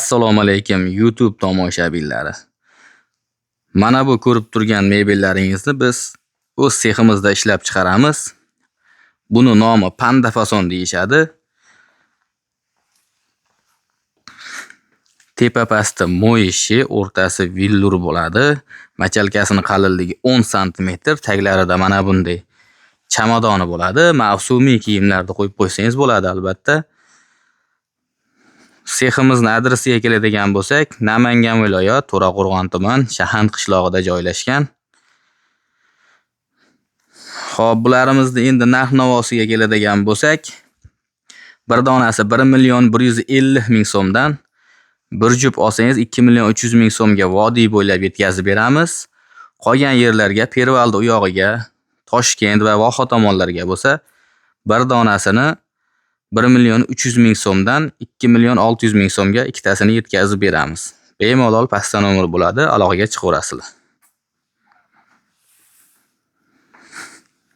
Assalomu alaykum YouTube tomoshabinlari. Mana bu ko'rib turgan mebellaringizni biz o'z seximizda ishlab chiqaramiz. Buni nomi panda fason deyishadi. Tepa pasti moyishi, o'rtasi villur bo'ladi. Machalkasining qalinligi 10 sm, taglarida mana bunday chamadoni bo'ladi. Mavsumiy kiyimlarni qo'yib qo'ysangiz bo'ladi albatta. Seximizning adresiga keladigan bo'lsak, Namangan viloyat To'raqo'rg'on tuman Shahand qishlog'ida joylashgan. Xo'p, bularimizni endi narx-navosiga keladigan bo'lsak, bir donasi 1.150.000 so'mdan, bir jup olsangiz 2.300.000 so'mga vodiy bo'ylab yetkazib beramiz. Qolgan yerlarga, Pervalda u yog'iga, Toshkent va Voha tomonlarga bo'lsa, bir donasini 1.300.000 so'mdan 2.600.000 so'mga ikkitasini yetkazib beramiz. Bemalol pastdan umr bo'ladi, aloqaga chiqaverasizlar.